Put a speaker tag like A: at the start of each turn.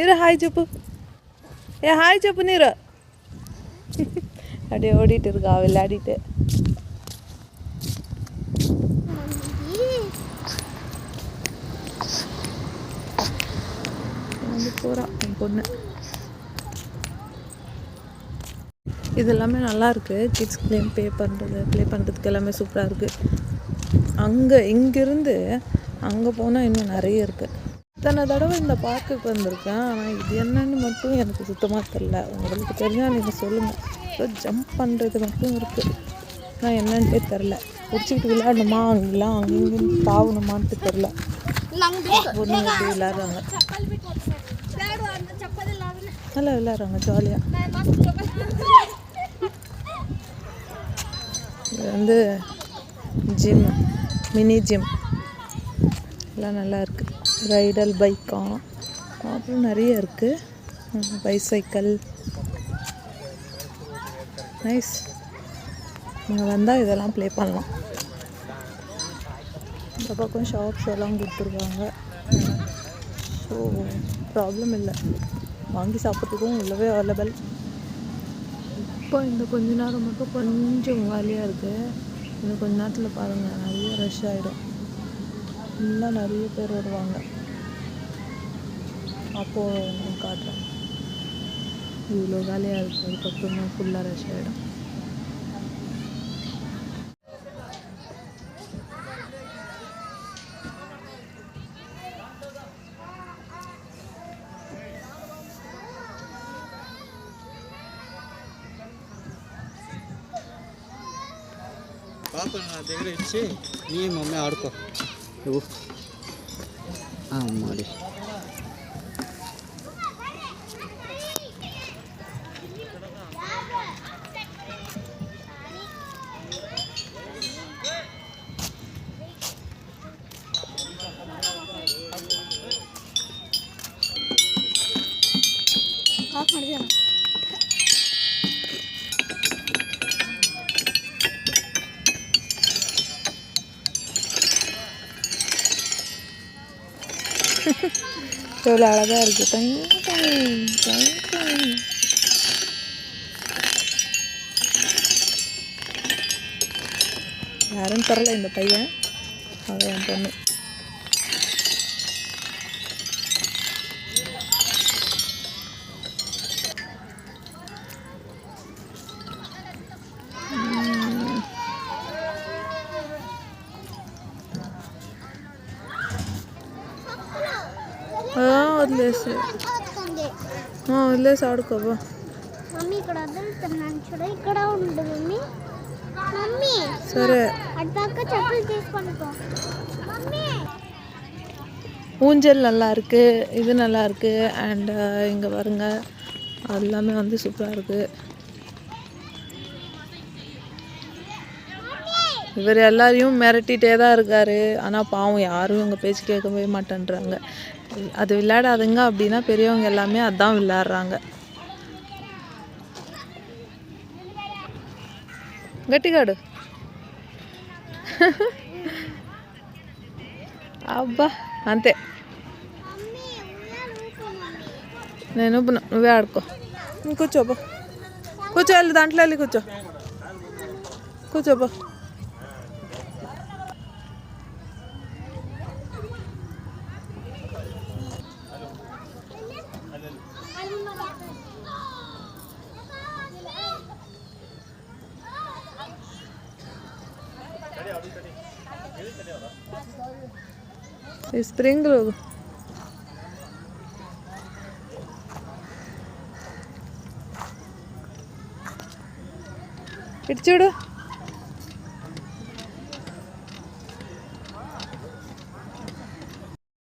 A: నీరు హాయ్ చెప్పు హాయ్ చెప్పు నీరు அப்படியே ஓடிட்டு இருக்கா விளையாடிட்டு வந்து போகிறான் என் பொண்ணு. இது எல்லாமே நல்லாயிருக்கு. கிட்ஸ் ப்ளே பண்ணுறதுக்கு எல்லாமே சூப்பராக இருக்குது. இங்கேருந்து அங்கே போனால் இன்னும் நிறைய இருக்குது. இத்தனை தடவை இந்த பார்க்குக்கு வந்திருக்கேன். ஆனால் இது என்னன்னு மட்டும் எனக்கு சுத்தமாக தெரில. உங்களுக்கு தெரிஞ்சால் நீங்கள் சொல்லுங்கள். ஸோ ஜம்ப் பண்ணுறது மட்டும் இருக்குது. ஆனால் என்னன்ட்டே தெரில. பிடிச்சிக்கிட்டு விளையாடணுமா அங்கெல்லாம் அங்கேயும் தாவணுமான்ட்டு தெரில. பொண்ணுங்க எப்படி விளையாடுறாங்க, நல்லா விளையாடுறாங்க ஜாலியாக. இது வந்து ஜிம், மினி ஜிம் எல்லாம் நல்லா இருக்குது. ரைடல் பைக்காக அப்புறம் நிறைய இருக்குது. Bicycle nice. நீங்கள் வந்தால் இதெல்லாம் ப்ளே பண்ணலாம். இந்த பக்கம் ஷாப்ஸ் எல்லாம் கொடுத்துருக்காங்க. ஸோ ப்ராப்ளம் இல்லை, வாங்கி சாப்பிட்றதுக்கும் உள்ளவே அவைலபிள். இப்போ இந்த கொஞ்ச நேரம் மட்டும் கொஞ்சம் காலியாக இருக்குது. இன்னும் கொஞ்ச நேரத்தில் பாருங்கள் நிறைய ரஷ் ஆகிடும். இன்னும் நிறைய பேர் வருவாங்க. அப்போது உங்களுக்கு காட்டுறேன். இவ்வளோ காலியாக இருக்குது. அதுக்கப்புறம் தான் ஃபுல்லாக ரஷ் ஆகிடும்.
B: పాప నా దగ్గర ఇచ్చి నీ మమ్మీ ఆడుకో నువ్వు అమ్మాడి.
A: எவ்வளோ அழகாக இருக்குது. யாரும் தரல இந்த பையன், அவன் என் பொண்ணு. వదిలేసి వదిలేసి ఆడుకోవా
C: మమ్మీ. ఇక్కడ వదులుతున్నాను చూడ, ఇక్కడ ఉండు మమ్మీ. మమ్మీ
A: సరే
C: అడ్డాక చెప్పులు తీసుకొనిపో మమ్మీ.
A: ஊஞ்சல் நல்லா இருக்குது, இது நல்லா இருக்குது. அண்ட் இங்கே பாருங்க எல்லாமே வந்து சூப்பராக இருக்குது. இவர் எல்லாரையும் மிரட்டிகிட்டே தான் இருக்கார். ஆனால் பாவம் யாரும் இவங்க பேச்சு கேட்கவே மாட்டேன்றாங்க. அது விளையாடாதுங்க அப்படின்னா பெரியவங்க எல்லாமே அதான் விளையாடுறாங்க. గట్టిగాడు అబ్బా అంతే. నేను నువ్వే ఆడుకో. కూర్చోబో, కూర్చో, వెళ్ళి దాంట్లో వెళ్ళి కూర్చో, కూర్చోబో. స్ప్రింగ్లు ఇటు చూడు.